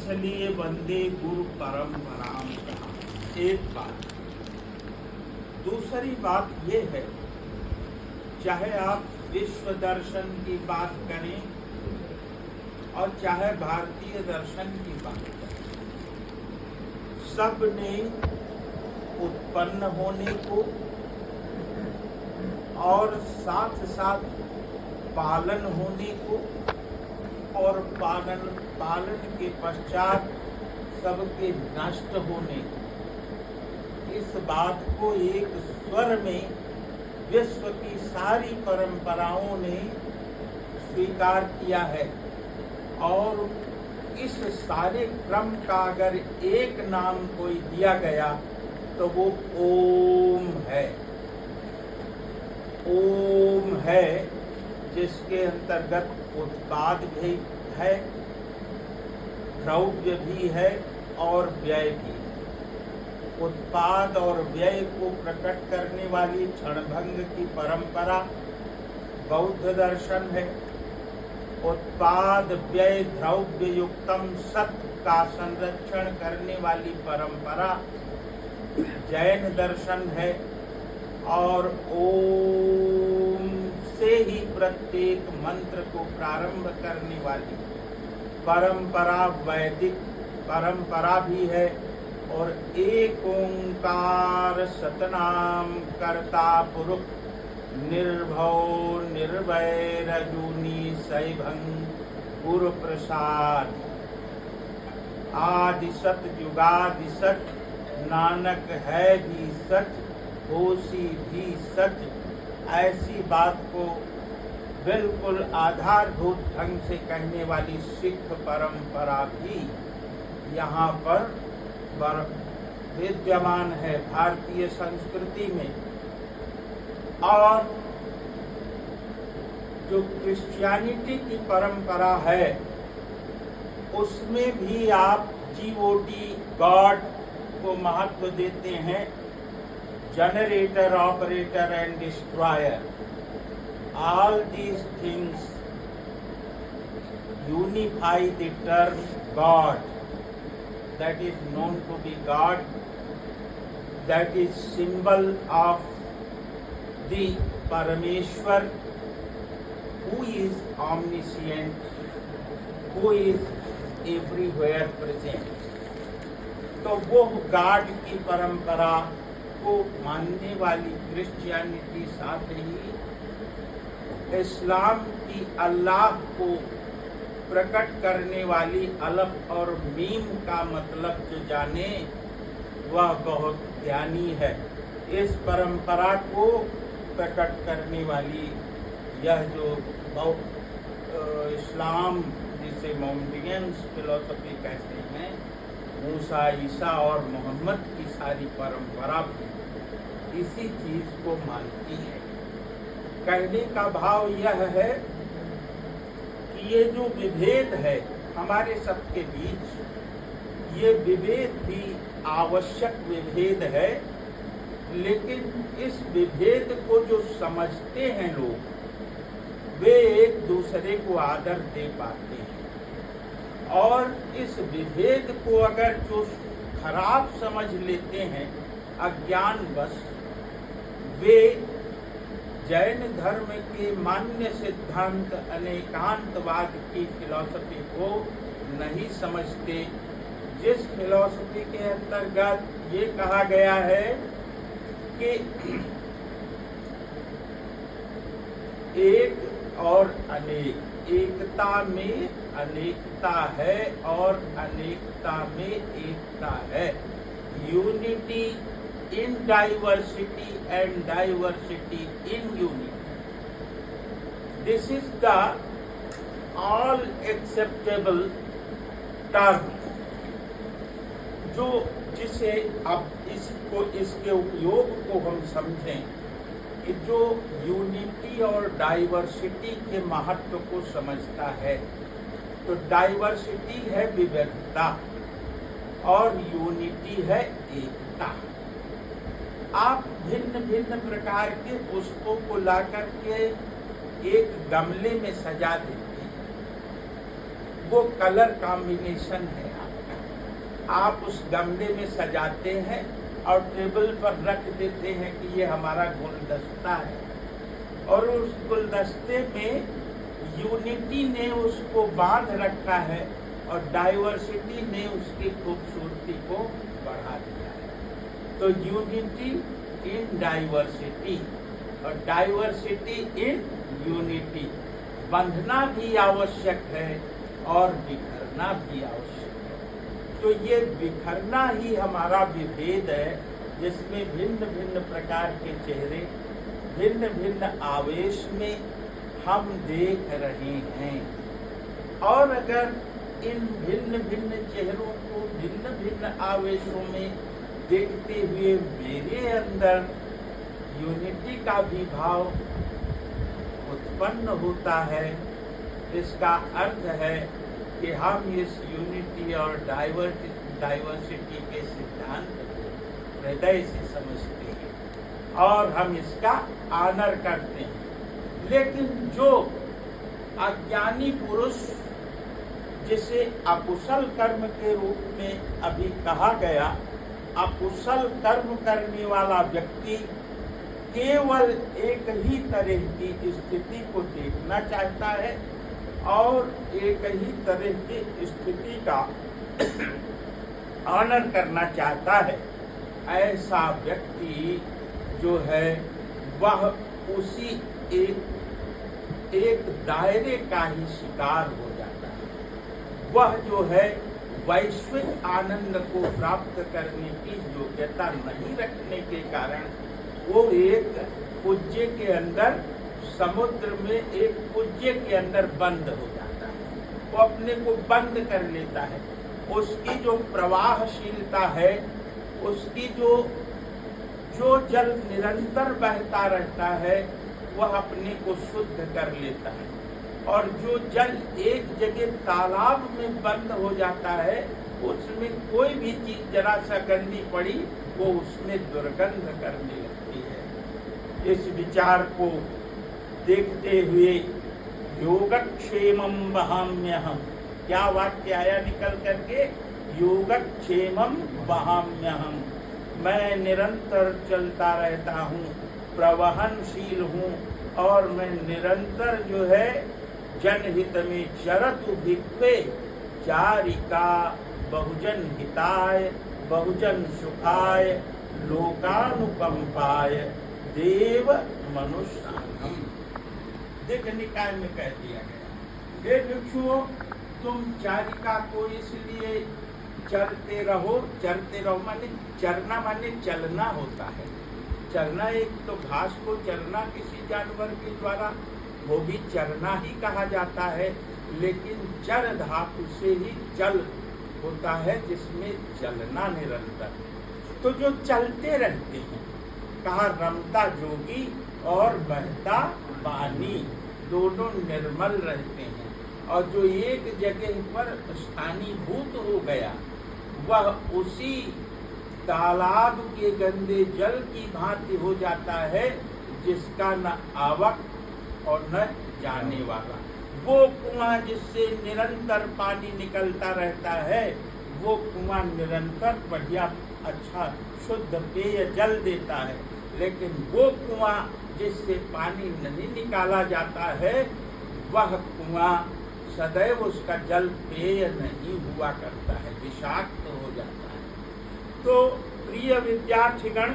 इसलिए वंदे गुरु परम्पराम कहा। एक बात। दूसरी बात ये है, चाहे आप विश्व दर्शन की बात करें और चाहे भारतीय दर्शन की बात करें, सब ने उत्पन्न होने को और साथ साथ पालन होने को और पालन के पश्चात सबके नष्ट होने को, इस बात को एक स्वर में विश्व की सारी परंपराओं ने स्वीकार किया है। और इस सारे क्रम का अगर एक नाम कोई दिया गया तो वो ओम है। ओम है, जिसके अंतर्गत उत्पाद भी है, द्रव्य भी है और व्यय भी। उत्पाद और व्यय को प्रकट करने वाली क्षणभंग की परंपरा बौद्ध दर्शन है। उत्पाद व्यय द्रव्य युक्तम सत का संरक्षण करने वाली परंपरा जैन दर्शन है। और ओम से ही प्रत्येक मंत्र को प्रारंभ करने वाली परंपरा वैदिक परंपरा भी है। और एक ओंकार सतनाम कर्ता पुरुष निर्भव निर्वय रजूनी सैभंग गुरु प्रसाद आदि सत जुगादि सच, नानक है भी सच, होशी भी सच। ऐसी बात को बिल्कुल आधारभूत ढंग से कहने वाली सिख परंपरा भी यहाँ पर विद्यमान है भारतीय संस्कृति में। और जो क्रिश्चियनिटी की परंपरा है उसमें भी आप जीओडी गॉड को महत्व देते हैं, generator operator and destroyer. All these things unify the term God, that is known to be God, that is symbol of the Parameshwar, who is omniscient, who is everywhere present। तो वो God की परंपरा को मानने वाली Christianity साथ ही इस्लाम की अल्लाह को प्रकट करने वाली अलफ और मीम का मतलब जो जाने वह बहुत ज्ञानी है। इस परंपरा को प्रकट करने वाली यह जो इस्लाम जिसे मोहम्मदियंस फिलॉसफी कहते हैं, मूसा ईसा और मोहम्मद की सारी परंपरा भी इसी चीज को मानती है। कहने का भाव यह है कि ये जो विभेद है हमारे सबके बीच, ये विभेद भी आवश्यक विभेद है, लेकिन इस विभेद को जो समझते हैं लोग, वे एक दूसरे को आदर दे पाते हैं। और इस विभेद को अगर जो खराब समझ लेते हैं अज्ञानवश, वे जैन धर्म के मान्य सिद्धांत अनेकांतवाद की फिलॉसफी को नहीं समझते, जिस फिलॉसफी के अंतर्गत ये कहा गया है कि एक और अनेक, एकता में अनेकता है और अनेकता में एकता है। Unity in diversity and diversity in unity. This is the all acceptable term, जो जिसे अब इसके उपयोग को हम समझें कि जो यूनिटी और डाइवर्सिटी के महत्व को समझता है। तो डाइवर्सिटी है विविधता और यूनिटी है एकता। आप भिन्न भिन्न प्रकार के पुष्पों को लाकर के एक गमले में सजा देते हैं, वो कलर कॉम्बिनेशन है। आप उस गमले में सजाते हैं और टेबल पर रख देते हैं कि ये हमारा गुलदस्ता है, और उस गुलदस्ते में यूनिटी ने उसको बांध रखा है और डाइवर्सिटी ने उसकी खूबसूरती को बढ़ा दिया है। तो यूनिटी इन डाइवर्सिटी और डाइवर्सिटी इन यूनिटी, बंधना भी आवश्यक है और बिखरना भी आवश्यक है। तो ये बिखरना ही हमारा विभेद है, जिसमें भिन्न भिन्न प्रकार के चेहरे भिन्न भिन्न आवेश में हम देख रहे हैं। और अगर इन भिन्न भिन्न चेहरों को भिन्न भिन्न आवेशों में देखते हुए मेरे अंदर यूनिटी का भी भाव उत्पन्न होता है, इसका अर्थ है कि हम इस यूनिटी और डाइवर्सिटी के सिद्धांत को हृदय से समझते हैं और हम इसका आदर करते हैं। लेकिन जो अज्ञानी पुरुष, जिसे अकुशल कर्म के रूप में अभी कहा गया, अकुशल कर्म करने वाला व्यक्ति केवल एक ही तरह की स्थिति को देखना चाहता है और एक ही तरह की स्थिति का आनंद करना चाहता है। ऐसा व्यक्ति जो है वह उसी एक दायरे का ही शिकार हो जाता है। वह जो है वैश्विक आनंद को प्राप्त करने की योग्यता नहीं रखने के कारण वो एक कुज्जे के अंदर, समुद्र में एक कुज्जे के अंदर बंद हो जाता है। वो अपने को बंद कर लेता है। उसकी जो प्रवाहशीलता है, उसकी जो जल निरंतर बहता रहता है, वह अपने को शुद्ध कर लेता है। और जो जल एक जगह तालाब में बंद हो जाता है, उसमें कोई भी चीज जरा सा गंदी पड़ी वो उसमें दुर्गंध करने लगती है। इस विचार को देखते हुए योगक्षेमं वहाम्यहम्, क्या वाक्य आया निकल करके, योगक्षेमं वहाम्यहम्, मैं निरंतर चलता रहता हूँ, प्रवहनशील हूँ और मैं निरंतर जो है जनहित में चरतु भिक्खे चारिका बहुजन हिताय बहुजन सुखाय लोकानुकंपाय देव मनुष्यानम। देख निकाय में कह दिया गया, हे भिक्षुओं, तुम चारिका को इसलिए चरते रहो माने चरना माने चलना होता है। चरना एक तो घास को चरना किसी जानवर के द्वारा, वो भी चरना ही कहा जाता है, लेकिन चर धातु से ही चल होता है, जिसमें चलना निरंतर। तो जो चलते रहते हैं, कहा रमता जोगी और बहता पानी, दोनों निर्मल रहते हैं। और जो एक जगह पर स्थानीभूत हो गया, वह उसी तालाब के गंदे जल की भांति हो जाता है, जिसका न आवक और न जाने वाला। वो कुआं जिससे निरंतर पानी निकलता रहता है, वो कुआं निरंतर बढ़िया अच्छा शुद्ध पेय जल देता है। लेकिन वो कुआं जिससे पानी नहीं निकाला जाता है, वह कुआं सदैव उसका जल पेय नहीं हुआ करता है, विषाक्त हो जाता है। तो प्रिय विद्यार्थीगण,